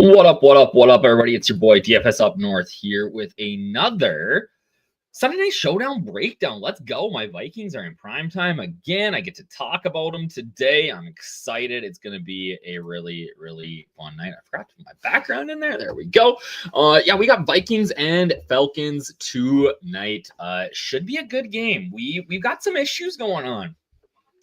What up, what up, what up, everybody? It's your boy DFS Up North here with another Sunday Night Showdown breakdown. Let's go. My Vikings are in prime time again. I get to talk about them today. I'm excited. It's going to be a really, really fun night. I forgot to put my background in there. There we go. Yeah, we got Vikings and Falcons tonight. Should be a good game. We've got some issues going on.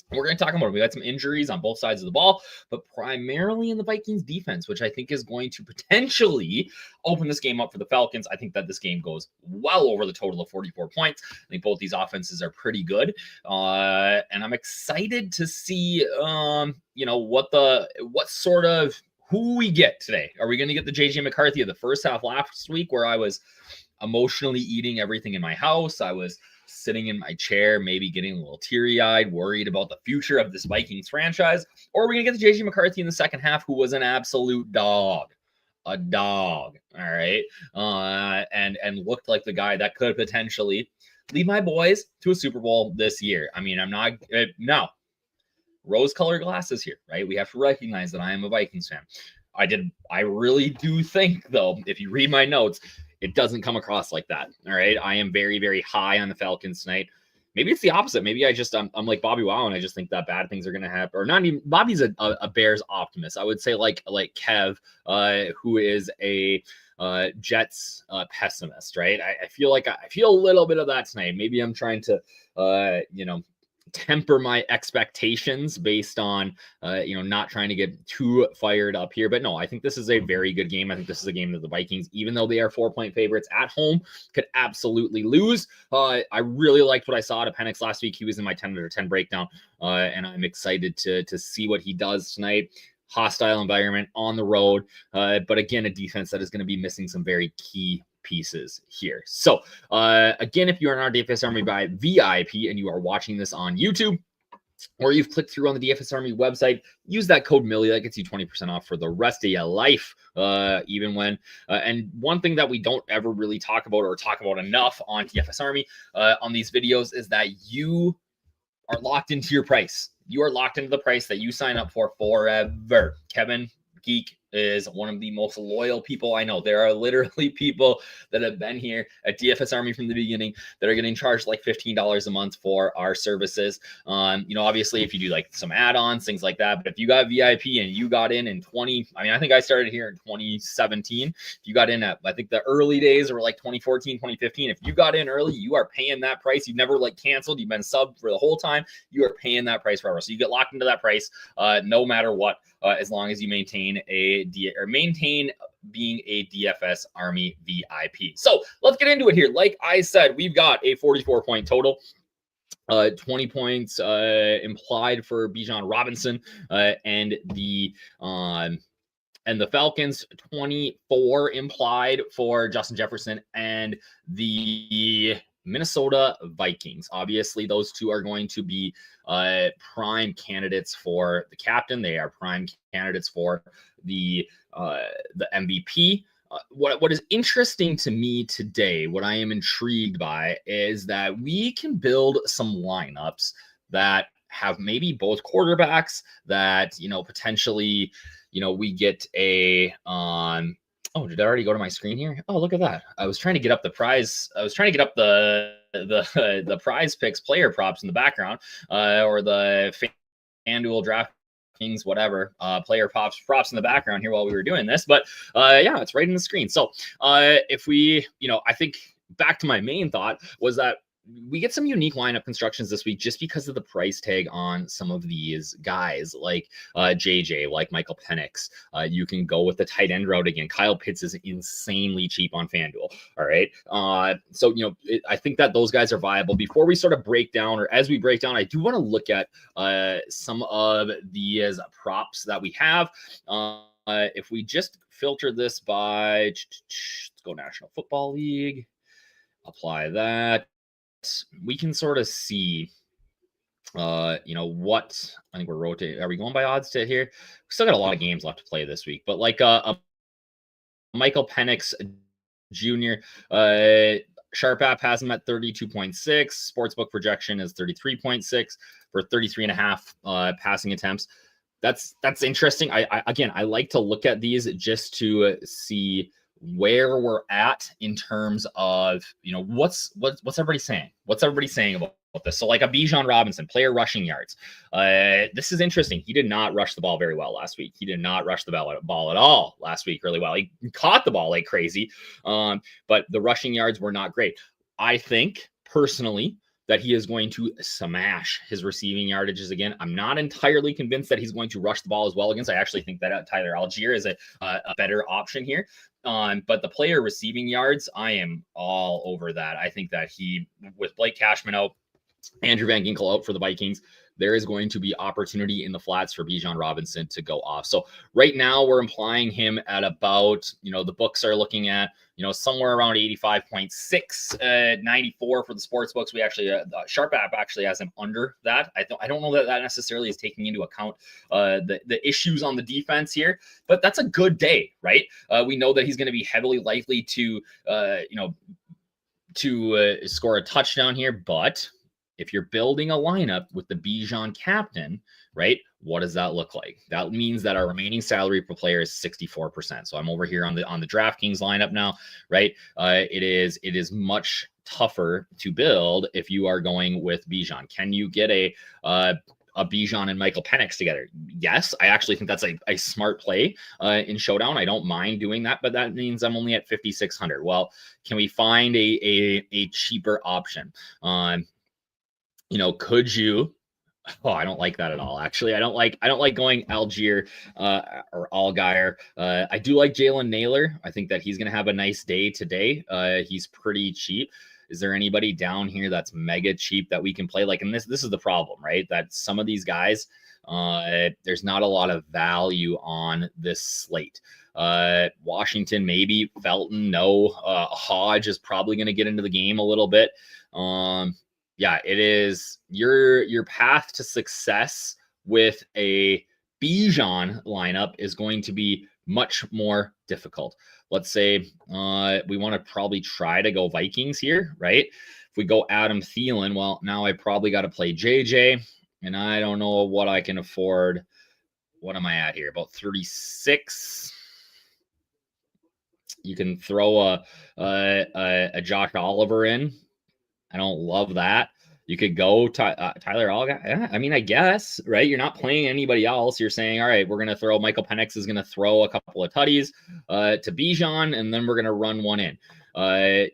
We're going to talk about it. We got some injuries on both sides of the ball, but primarily in the Vikings defense, which I think is going to potentially open this game up for the Falcons. I think that this game goes well over the total of 44 points. I think both these offenses are pretty good. And I'm excited to see, who we get today. Are we going to get the JJ McCarthy of the first half last week where I was emotionally eating everything in my house? I was sitting in my chair, maybe getting a little teary-eyed, worried about the future of this Vikings franchise? Or are we going to get the JJ McCarthy in the second half, who was an absolute dog? A dog, all right? And looked like the guy that could potentially lead my boys to a Super Bowl this year. I mean, I'm not... no. Rose-colored glasses here, right? We have to recognize that I am a Vikings fan. I really do think, though, if you read my notes, it doesn't come across like that. All right. I am very, very high on the Falcons tonight. Maybe it's the opposite. Maybe I'm like Bobby Wow, and I just think that bad things are going to happen. Or not even Bobby's a Bears optimist. I would say like Kev, who is a Jets pessimist, right? I feel like I feel a little bit of that tonight. Maybe I'm trying to, temper my expectations based on not trying to get too fired up here. But no, I think this is a very good game. I think this is a game that the Vikings, even though they are 4-point favorites at home, could absolutely lose. I really liked what I saw out of Penix last week. He was in my 10 under 10 breakdown, and I'm excited to see what he does tonight. Hostile environment on the road, but again, a defense that is going to be missing some very key pieces here. So again, if you are in our DFS Army by VIP and you are watching this on YouTube, or you've clicked through on the DFS Army website, use that code Millie. That gets you 20% off for the rest of your life, even when. And one thing that we don't ever really talk about or talk about enough on DFS Army on these videos is that you are locked into your price. You are locked into the price that you sign up for forever. Kevin Geek is one of the most loyal people I know. There are literally people that have been here at DFS Army from the beginning that are getting charged like $15 a month for our services. Obviously if you do like some add-ons, things like that, but if you got VIP and you got in I think I started here in 2017. If you got in at, I think the early days were like 2014, 2015. If you got in early, you are paying that price. You've never like canceled. You've been subbed for the whole time. You are paying that price forever. So you get locked into that price no matter what, as long as you maintain being a DFS Army VIP. So let's get into it here. Like I said, we've got a 44-point total. 20 points implied for Bijan Robinson and the Falcons, 24 implied for Justin Jefferson and the Minnesota Vikings. Obviously, those two are going to be prime candidates for the captain. They are prime candidates for the MVP. What is interesting to me today, what I am intrigued by, is that we can build some lineups that have maybe both quarterbacks that, potentially, we get a oh, did I already go to my screen here? Oh, look at that. I was trying to get up the prize. I was trying to get up the prize picks player props in the background, or the FanDuel DraftKings, whatever, player props in the background here while we were doing this. But yeah, it's right in the screen. So if we, I think back to my main thought was that we get some unique lineup constructions this week just because of the price tag on some of these guys like JJ, like Michael Penix. You can go with the tight end route again. Kyle Pitts is insanely cheap on FanDuel. All right. So, I think that those guys are viable. Before we sort of break down, or as we break down, I do want to look at some of these props that we have. If we just filter this by, let's go National Football League, apply that. We can sort of see, what I think we're rotating. Are we going by odds to here? We still got a lot of games left to play this week, but like a Michael Penix Jr., Sharp app has him at 32.6. Sportsbook projection is 33.6 for 33.5 passing attempts. that's interesting. I like to look at these just to see where we're at in terms of, what's everybody saying? What's everybody saying about this? So like a Bijan Robinson, player rushing yards. This is interesting. He did not rush the ball very well last week. He did not rush the ball at all last week really well. He caught the ball like crazy, but the rushing yards were not great. I think personally that he is going to smash his receiving yardages again. I'm not entirely convinced that he's going to rush the ball as well against. I actually think that Tyler Algier is a better option here. But the player receiving yards, I am all over that. I think that with Blake Cashman out, Andrew Van Ginkel out for the Vikings, there is going to be opportunity in the flats for Bijan Robinson to go off. So right now we're implying him at about, the books are looking at, somewhere around 85.6, 94 for the sports books. We actually, Sharp app actually has him under that. I don't know that necessarily is taking into account the issues on the defense here, but that's a good day, right? We know that he's going to be heavily likely to, score a touchdown here, but if you're building a lineup with the Bijan captain, right, what does that look like? That means that our remaining salary per player is 64%. So I'm over here on the DraftKings lineup now, right? It is much tougher to build if you are going with Bijan. Can you get a Bijan and Michael Penix together? Yes, I actually think that's a smart play in Showdown. I don't mind doing that, but that means I'm only at 5,600. Well, can we find a cheaper option? Could you? Oh, I don't like that at all. Actually, I don't like going Algier or Allgaier. I do like Jalen Naylor. I think that he's going to have a nice day today. He's pretty cheap. Is there anybody down here that's mega cheap that we can play? Like, and this is the problem, right? That some of these guys, there's not a lot of value on this slate. Washington, maybe. Felton, no. Hodge is probably going to get into the game a little bit. Yeah, it is your path to success with a Bijan lineup is going to be much more difficult. Let's say we want to probably try to go Vikings here, right? If we go Adam Thielen, well, now I probably got to play JJ, and I don't know what I can afford. What am I at here? About 36. You can throw a Josh Oliver in. I don't love that. You could go Tyler Allgaier. Yeah, I mean, I guess, right? You're not playing anybody else. You're saying, all right, we're going to throw Michael Penix is going to throw a couple of tutties to Bijan, and then we're going to run one in. I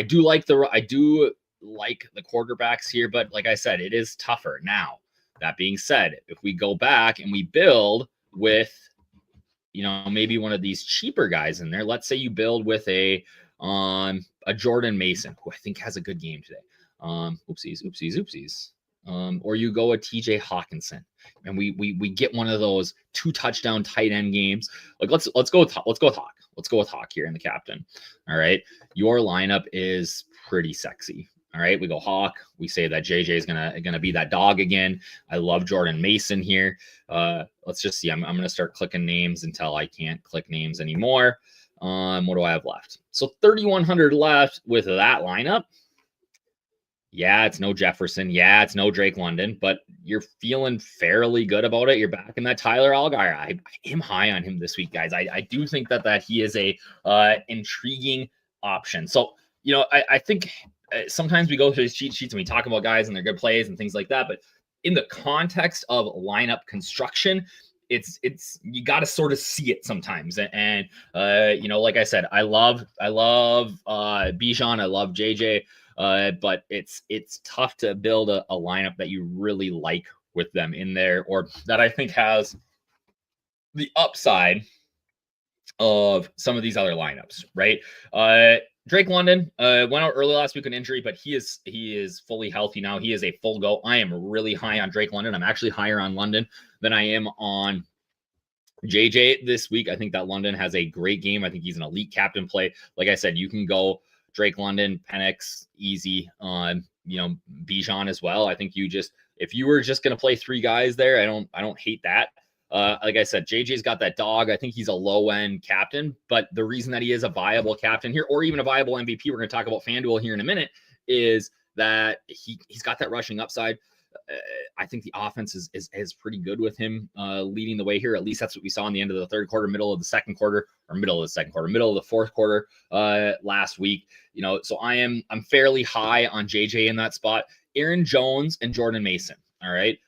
do like the quarterbacks here, but like I said, it is tougher. Now, that being said, if we go back and we build with, maybe one of these cheaper guys in there, let's say you build with a Jordan Mason, who I think has a good game today. Oopsies. Or you go a TJ Hawkinson, and we get one of those 2 touchdown tight end games. Like let's go with Hawk. Let's go with Hawk here in the captain. All right, your lineup is pretty sexy. All right, we go Hawk. We say that JJ is gonna be that dog again. I love Jordan Mason here. Let's just see. I'm gonna start clicking names until I can't click names anymore. What do I have left? So 3,100 left with that lineup. Yeah, it's no Jefferson. Yeah, it's no Drake London, but you're feeling fairly good about it. You're back in that Tyler Allgaier. I am high on him this week, guys. I do think that he is a intriguing option. So, I think sometimes we go through these cheat sheets and we talk about guys and their good plays and things like that, but in the context of lineup construction, it's you got to sort of see it sometimes. And like I said, I love Bijan, I love JJ. But it's tough to build a lineup that you really like with them in there, or that I think has the upside of some of these other lineups, right? Drake London went out early last week on injury, but he is fully healthy now. He is a full go. I am really high on Drake London. I'm actually higher on London than I am on JJ this week. I think that London has a great game. I think he's an elite captain play. Like I said, you can go Drake London, Penix, easy on, Bijan as well. I think if you were just going to play 3 guys there, I don't hate that. Like I said, JJ's got that dog. I think he's a low end captain, but the reason that he is a viable captain here, or even a viable MVP, we're going to talk about FanDuel here in a minute, is that he's got that rushing upside. I think the offense is pretty good with him leading the way here. At least that's what we saw in the end of the third quarter, middle of the second quarter, or middle of the second quarter, middle of the fourth quarter last week. So I'm fairly high on JJ in that spot. Aaron Jones and Jordan Mason. All right.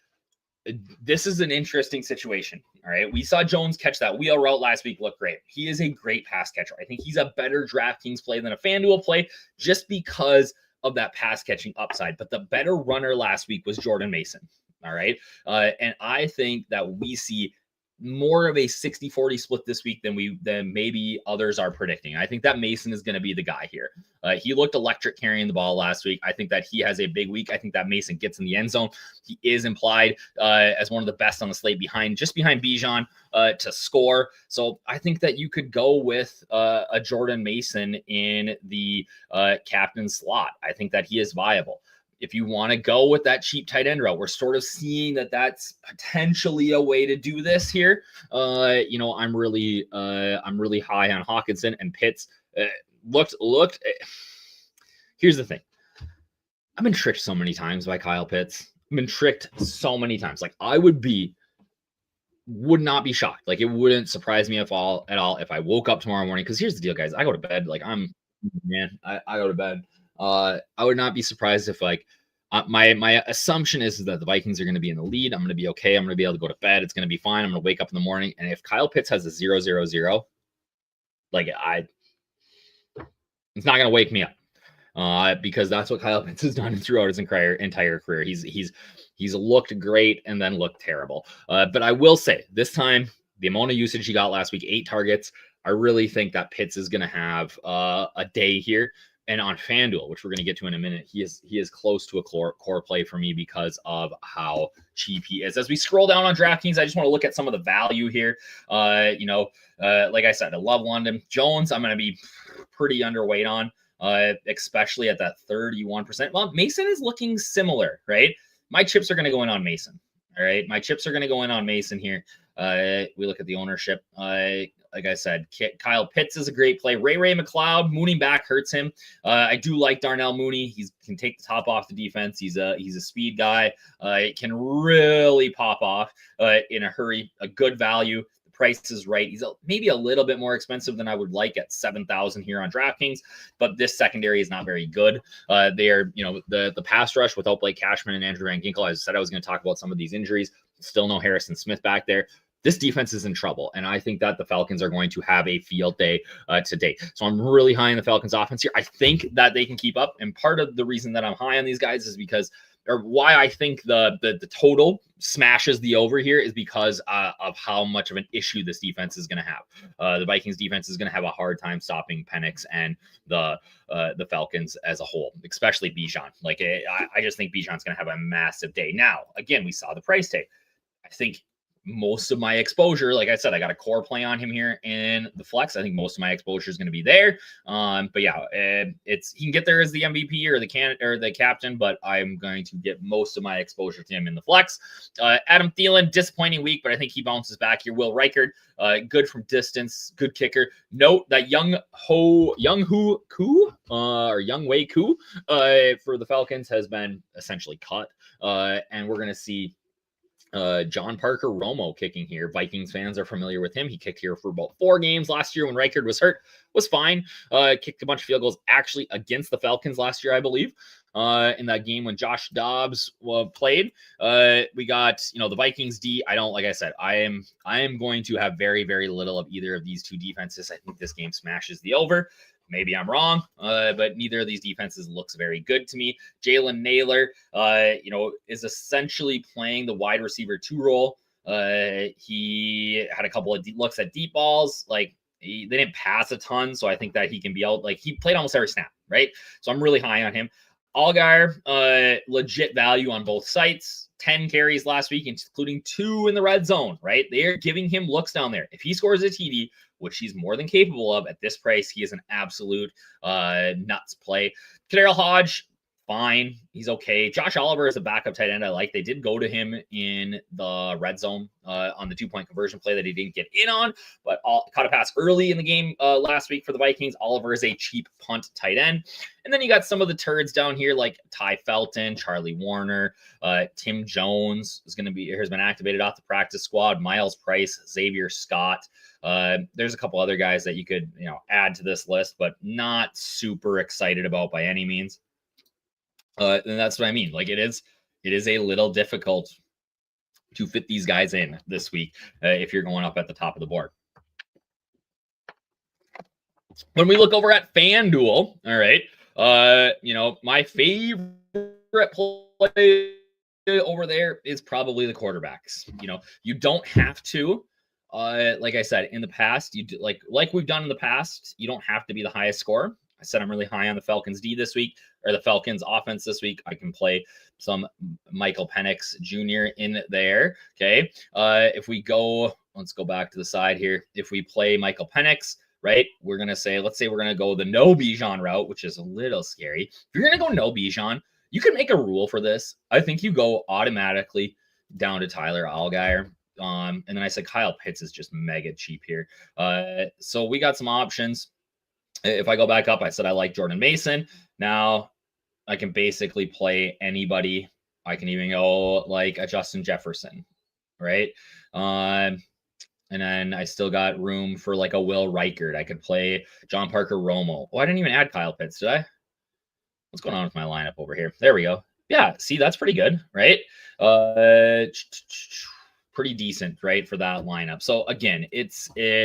This is an interesting situation. All right. We saw Jones catch that wheel route last week. Look great. He is a great pass catcher. I think he's a better DraftKings play than a FanDuel play just because of that pass catching upside. But the better runner last week was Jordan Mason. All right. And I think that we see more of a 60-40 split this week than maybe others are predicting. I think that Mason is going to be the guy here. He looked electric carrying the ball last week. I think that he has a big week. I think that Mason gets in the end zone. He is implied as one of the best on the slate just behind Bijan to score. So I think that you could go with a Jordan Mason in the captain slot. I think that he is viable. If you want to go with that cheap tight end route, we're sort of seeing that that's potentially a way to do this here. I'm really high on Hawkinson and Pitts. Looked. Here's the thing. I've been tricked so many times by Kyle Pitts. I've been tricked so many times. Like I would not be shocked. Like it wouldn't surprise me at all if I woke up tomorrow morning. Because here's the deal, guys. I go to bed. Like I go to bed. I would not be surprised if my assumption is that the Vikings are going to be in the lead. I'm going to be okay. I'm going to be able to go to bed. It's going to be fine. I'm going to wake up in the morning. And if Kyle Pitts has a 0-0-0, it's not going to wake me up because that's what Kyle Pitts has done throughout his entire career. He's looked great and then looked terrible. But I will say this time, the amount of usage he got last week, 8 targets, I really think that Pitts is going to have a day here. And on FanDuel, which we're going to get to in a minute, he is close to a core play for me because of how cheap he is. As we scroll down on DraftKings, I just want to look at some of the value here. Like I said, I love London. Jones, I'm going to be pretty underweight on, especially at that 31%. Well, Mason is looking similar, right? My chips are going to go in on Mason. All right. My chips are going to go in on Mason here. We look at the ownership. Like I said, Kyle Pitts is a great play. Ray McLeod, mooning back hurts him. I do like Darnell Mooney. He can take the top off the defense. He's a speed guy. It can really pop off in a hurry. A good value. The price is right. He's maybe a little bit more expensive than I would like at $7,000 here on DraftKings, but this secondary is not very good. They are, the pass rush without Blake Cashman and Andrew Van Ginkel. As I said, I was going to talk about some of these injuries. Still no Harrison Smith back there. This defense is in trouble, and I think that the Falcons are going to have a field day today. So I'm really high on the Falcons offense here. I think that they can keep up, and part of the reason that I'm high on these guys is because, or why I think the total smashes the over here is because of how much of an issue this defense is going to have. The Vikings defense is going to have a hard time stopping Penix and the Falcons as a whole, especially Bijan. Like I just think Bijan's going to have a massive day. Now, again, we saw the price tag. I think most of my exposure, like I said, I got a core play on him here in the flex. I think most of my exposure is going to be there. But yeah, he can get there as the MVP or the captain, but I'm going to get most of my exposure to him in the flex. Adam Thielen, disappointing week, but I think he bounces back here. Will Reichard, good from distance, good kicker. Note that Young Wei Koo for the Falcons has been essentially cut, and we're going to see John Parker Romo kicking here. Vikings fans are familiar with him. He kicked here for about 4 games last year when Reichard was hurt. Was fine. Kicked a bunch of field goals actually against the Falcons last year, I believe. In that game when Josh Dobbs played. We got, the Vikings D. Like I said, I am going to have very, very little of either of these two defenses. I think this game smashes the over. Maybe I'm wrong, but neither of these defenses looks very good to me. Jalen Naylor, is essentially playing the wide receiver 2 role. He had a couple of looks at deep balls. They didn't pass a ton, so I think that he can be out. He played almost every snap, right? So I'm really high on him. Allgaier, legit value on both sites. 10 carries last week, including 2 in the red zone, right? They're giving him looks down there. If he scores a TD, which he's more than capable of at this price, he is an absolute nuts play. Kadarius Hodge, fine. He's okay. Josh Oliver is a backup tight end I like. They did go to him in the red zone on the 2-point conversion play that he didn't get in on, but caught a pass early in the game last week for the Vikings. Oliver is a cheap punt tight end. And then you got some of the turds down here like Ty Felton, Charlie Warner, Tim Jones has been activated off the practice squad, Miles Price, Xavier Scott. There's a couple other guys that you could, add to this list, but not super excited about by any means. And that's what I mean. Like it is a little difficult to fit these guys in this week if you're going up at the top of the board. When we look over at FanDuel, all right, my favorite play over there is probably the quarterbacks. You don't have to. Like I said, in the past, you do, like we've done in the past, you don't have to be the highest scorer. I said I'm really high on the Falcons D this week, or the Falcons offense this week. I can play some Michael Penix Jr. in there. Okay. If we go, let's go back to the side here. If we play Michael Penix, right, let's say we're going to go the no Bijan route, which is a little scary. If you're going to go no Bijan, you can make a rule for this. I think you go automatically down to Tyler Allgeier. And then I said Kyle Pitts is just mega cheap here. So we got some options. If I go back up, I said I like Jordan Mason. Now I can basically play anybody. I can even go like a Justin Jefferson, right? And then I still got room for like a Will Reichert. I could play John Parker Romo. Oh, I didn't even add Kyle Pitts, did I? What's going on with my lineup over here? There we go. Yeah, see, that's pretty good, right? Pretty decent, right, for that lineup. So again, it's a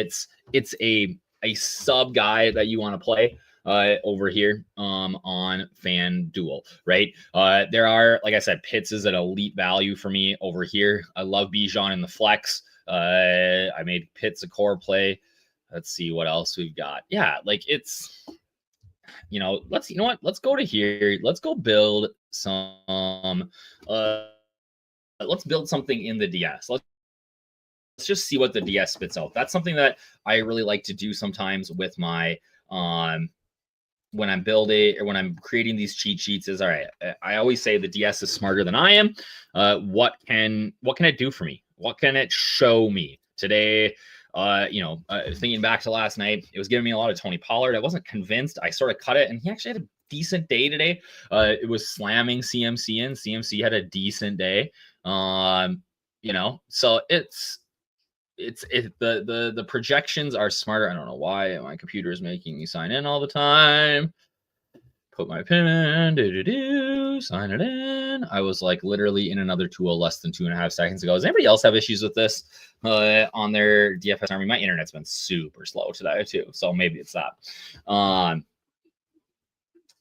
sub guy that you want to play over here on FanDuel, right? There are, like I said, Pitts is an elite value for me over here. I love Bijan in the flex. I made Pitts a core play. Let's see what else we've got. Yeah, like it's, let's go to here. Let's go build some, let's build something in the DS. Let's just see what the DS spits out. That's something that I really like to do sometimes with my, when I'm building or when I'm creating these cheat sheets is, all right, I always say the DS is smarter than I am. What can it do for me? What can it show me today? Thinking back to last night, it was giving me a lot of Tony Pollard. I wasn't convinced. I sort of cut it, and he actually had a decent day today. It was slamming CMC, and CMC had a decent day. So the projections are smarter. I don't know why my computer is making me sign in all the time. Put my pin in, sign it in. I was like literally in another tool less than 2.5 seconds ago. Does anybody else have issues with this on their DFS army? My internet's been super slow today too, so maybe it's that.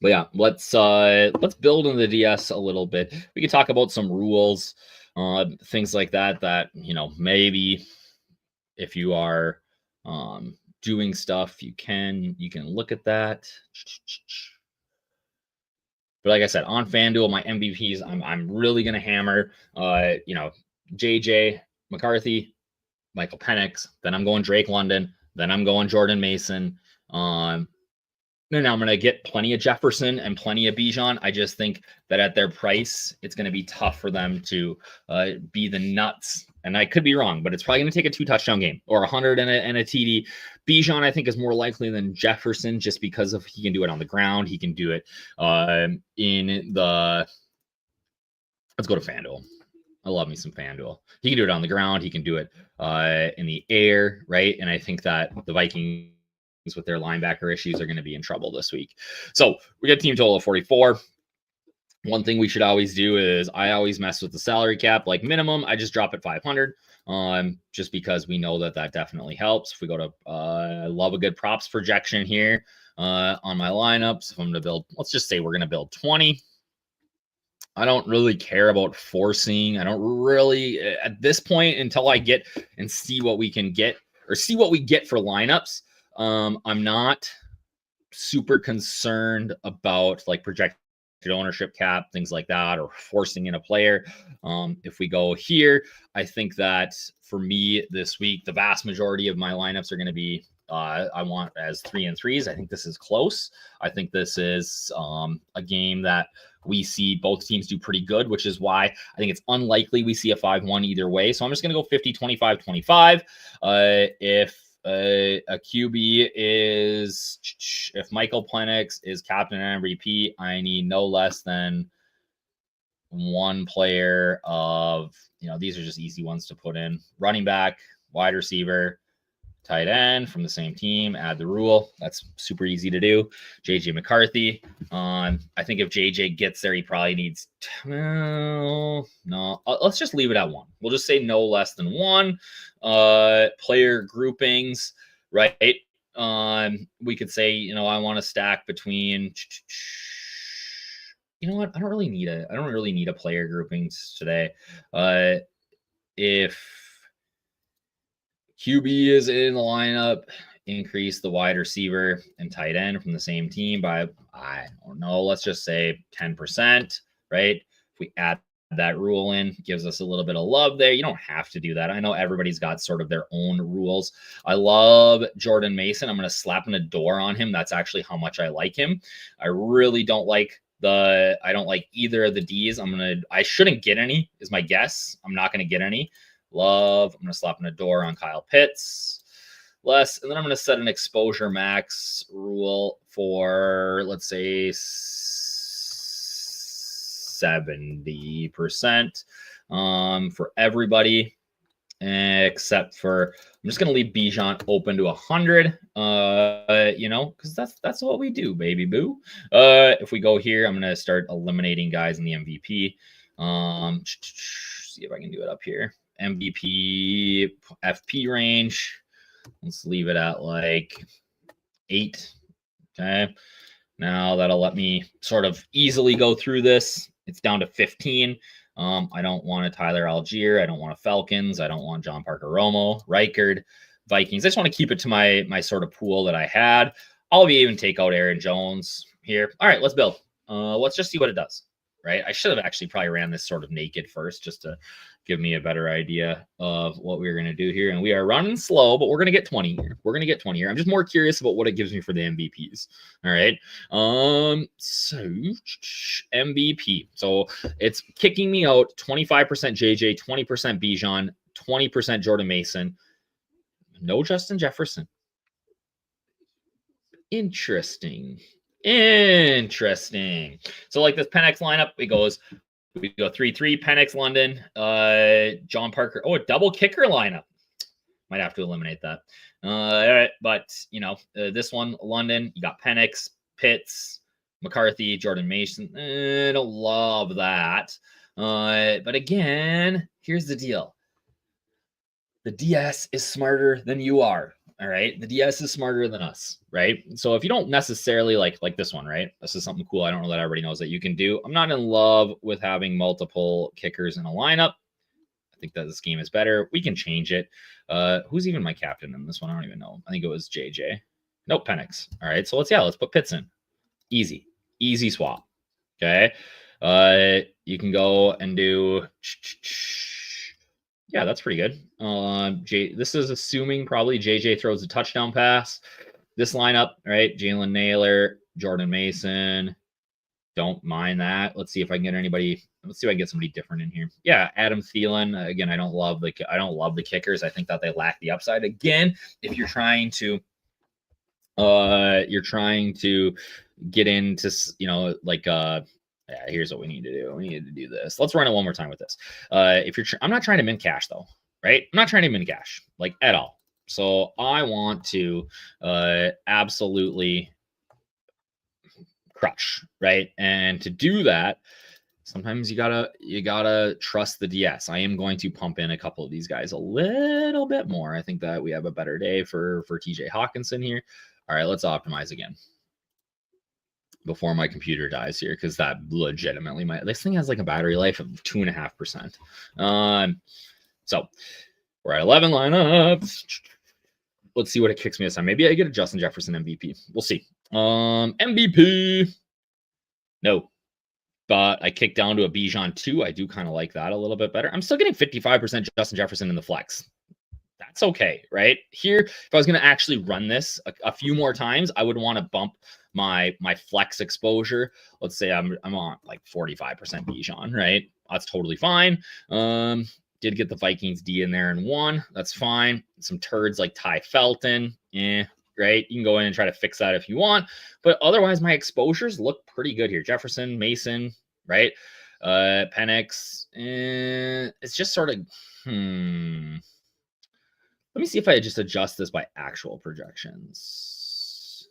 But yeah, let's build in the DS a little bit. We can talk about some rules, things like that, maybe if you are doing stuff, you can look at that. But like I said, on FanDuel, my MVPs, I'm really gonna hammer JJ McCarthy, Michael Penix, then I'm going Drake London, then I'm going Jordan Mason. Then I'm going to get plenty of Jefferson and plenty of Bijan. I just think that at their price, it's going to be tough for them to be the nuts. And I could be wrong, but it's probably going to take a 2-touchdown game or 100 and a TD. Bijan, I think, is more likely than Jefferson just because of he can do it on the ground. He can do it in the – let's go to FanDuel. I love me some FanDuel. He can do it on the ground. He can do it in the air, right? And I think that the Vikings with their linebacker issues are going to be in trouble this week. So we got team total of 44. One thing we should always do is I always mess with the salary cap. Like minimum, I just drop it 500 just because we know that definitely helps. If we go to, I love a good props projection here on my lineups. If I'm going to build, let's just say we're going to build 20. I don't really care about forcing. I don't really, at this point, until I get and see what we can get or see what we get for lineups. I'm not super concerned about like projecting ownership cap, things like that, or forcing in a player. If we go here, I think that for me this week, the vast majority of my lineups are going to be I want as 3 and 3s. I think this is close. I think this is a game that we see both teams do pretty good, which is why I think it's unlikely we see a 5-1 either way. So I'm just going to go 50, 25, 25. If a QB is, if Michael Penix is captain and MVP, I need no less than one player of, these are just easy ones to put in. Running back, wide receiver, tight end from the same team, add the rule. That's super easy to do. JJ McCarthy. I think if JJ gets there, he probably needs, no, let's just leave it at 1. We'll just say no less than 1. Player groupings, right? We could say, I want to stack between, you know what? I don't really need a player groupings today. If QB is in the lineup, increase the wide receiver and tight end from the same team by, I don't know, let's just say 10%, right? If we add that rule in, gives us a little bit of love there. You don't have to do that. I know everybody's got sort of their own rules. I love Jordan Mason. I'm going to slap in a door on him. That's actually how much I like him. I really don't like I don't like either of the D's. I shouldn't get any is my guess. I'm not going to get any. Love. I'm going to slap in a door on Kyle Pitts. Less. And then I'm going to set an exposure max rule for, let's say, 70% for everybody, except for, I'm just going to leave Bijan open to 100, because that's what we do, baby boo. If we go here, I'm going to start eliminating guys in the MVP. See if I can do it up here. MVP FP range. Let's leave it at like 8. Okay. Now that'll let me sort of easily go through this. It's down to 15. I don't want a Tyler Algier. I don't want a Falcons. I don't want John Parker Romo, Reichard, Vikings. I just want to keep it to my sort of pool that I had. I'll even take out Aaron Jones here. All right, let's build. Let's just see what it does. Right. I should have actually probably ran this sort of naked first just to give me a better idea of what we were going to do here. And we are running slow, but we're going to get 20 here. We're going to get 20 here. I'm just more curious about what it gives me for the MVPs. All right. So MVP. So it's kicking me out 25% JJ, 20% Bijan, 20% Jordan Mason. No Justin Jefferson. Interesting. So like this Penix lineup, we go 3-3, Penix, London, John Parker. Oh, a double kicker lineup. Might have to eliminate that. All right, but this one, London, you got Penix, Pitts, McCarthy, Jordan Mason. I don't love that. But again, here's the deal. The DS is smarter than you are. All right. The DS is smarter than us, right? So if you don't necessarily like this one, right? This is something cool. I don't know that everybody knows that you can do. I'm not in love with having multiple kickers in a lineup. I think that this game is better. We can change it. Who's even my captain in this one? I don't even know. I think it was JJ. Nope, Penix. All right. So let's put Pitts in. Easy swap. Okay. You can go and do. Yeah, that's pretty good. This is assuming probably JJ throws a touchdown pass. This lineup, right? Jalen Naylor, Jordan Mason. Don't mind that. Let's see if I can get anybody. Let's see if I can get somebody different in here. Yeah, Adam Thielen. Again, I don't love the kickers. I think that they lack the upside. Again, if you're trying to get into, yeah, here's what we need to do. We need to do this. Let's run it one more time with this. I'm not trying to min cash though, right? I'm not trying to min cash like at all. So I want to absolutely crush, right? And to do that, sometimes you gotta trust the DS. I am going to pump in a couple of these guys a little bit more. I think that we have a better day for TJ Hawkinson here. All right, let's optimize again before my computer dies here, because that legitimately this thing has like a battery life of 2.5%. So we're at 11 lineups. Let's see what it kicks me this time. Maybe I get a Justin Jefferson MVP. We'll see. MVP. No. but I kicked down to a Bijan 2. I do kind of like that a little bit better. I'm still getting 55% Justin Jefferson in the flex. That's okay, right? Here, if I was going to actually run this a few more times, I would want to bump my flex exposure. Let's say I'm on like 45% Bijan, right? That's totally fine. Did get the Vikings D in there and 1. That's fine. Some turds like Ty Felton, right? You can go in and try to fix that if you want, but otherwise my exposures look pretty good here. Jefferson, Mason, right? Penix, it's just sort of let me see if I just adjust this by actual projections.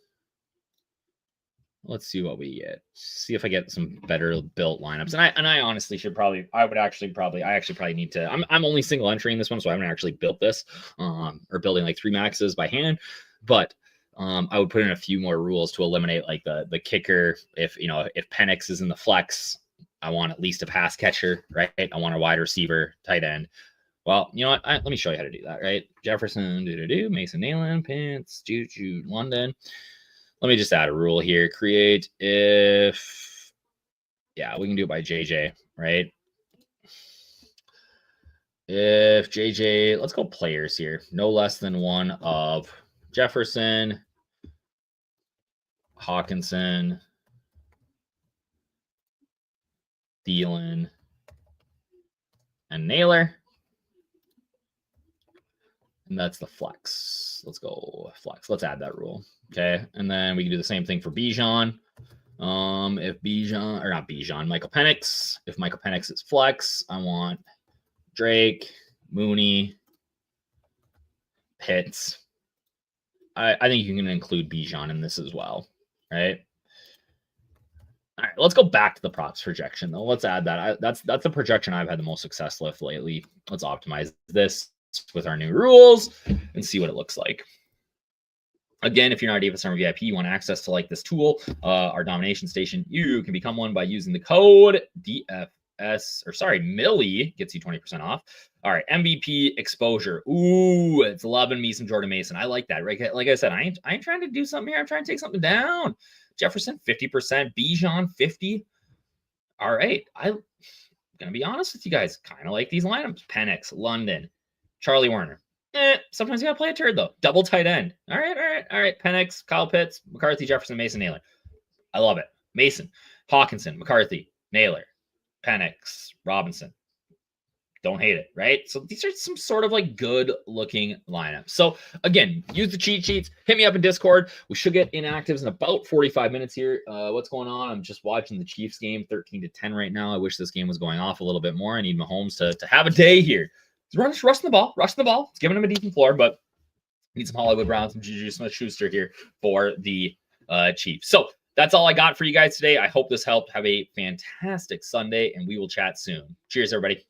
Let's see what we get. See if I get some better built lineups. And I honestly should probably, I actually probably need to, I'm only single entering this one, so I haven't actually built this, or building like 3 maxes by hand, but I would put in a few more rules to eliminate like the kicker. If Penix is in the flex, I want at least a pass catcher, right? I want a wide receiver, tight end. Well, you know what? Let me show you how to do that, right? Jefferson, Mason, Nalen, Pence, Juju, London. Let me just add a rule here. Create if, yeah, we can do it by JJ, right? If JJ, let's go players here. No less than 1 of Jefferson, Hawkinson, Thielen, and Naylor. And that's the flex. Let's go flex. Let's add that rule. Okay. And then we can do the same thing for Bijan. If Bijan, or not Bijan, Michael Penix. If Michael Penix is flex, I want Drake, Mooney, Pitts. I think you can include Bijan in this as well, right? All right, let's go back to the props projection though. Let's add that. That's the projection I've had the most success with lately. Let's optimize this with our new rules and see what it looks like. Again, if you're not a DFS VIP, you want access to like this tool, our domination station, you can become one by using the code DFS, or sorry, Millie gets you 20% off. All right, MVP exposure. Ooh, it's loving me some Jordan Mason. I like that, right? Like I said, I ain't trying to do something here. I'm trying to take something down. Jefferson, 50%. Bijan, 50. All right, I'm going to be honest with you guys. Kind of like these lineups. Penix, London, Charlie Warner. Sometimes you got to play a turd, though. Double tight end. All right. Penix, Kyle Pitts, McCarthy, Jefferson, Mason, Naylor. I love it. Mason, Hawkinson, McCarthy, Naylor, Penix, Robinson. Don't hate it, right? So these are some sort of like good looking lineups. So again, use the cheat sheets. Hit me up in Discord. We should get inactives in about 45 minutes here. What's going on? I'm just watching the Chiefs game, 13-10 right now. I wish this game was going off a little bit more. I need Mahomes to have a day here. Rushing the ball. It's giving him a decent floor, but need some Hollywood Brown, some Juju Smith-Schuster here for the Chiefs. So that's all I got for you guys today. I hope this helped. Have a fantastic Sunday, and we will chat soon. Cheers, everybody.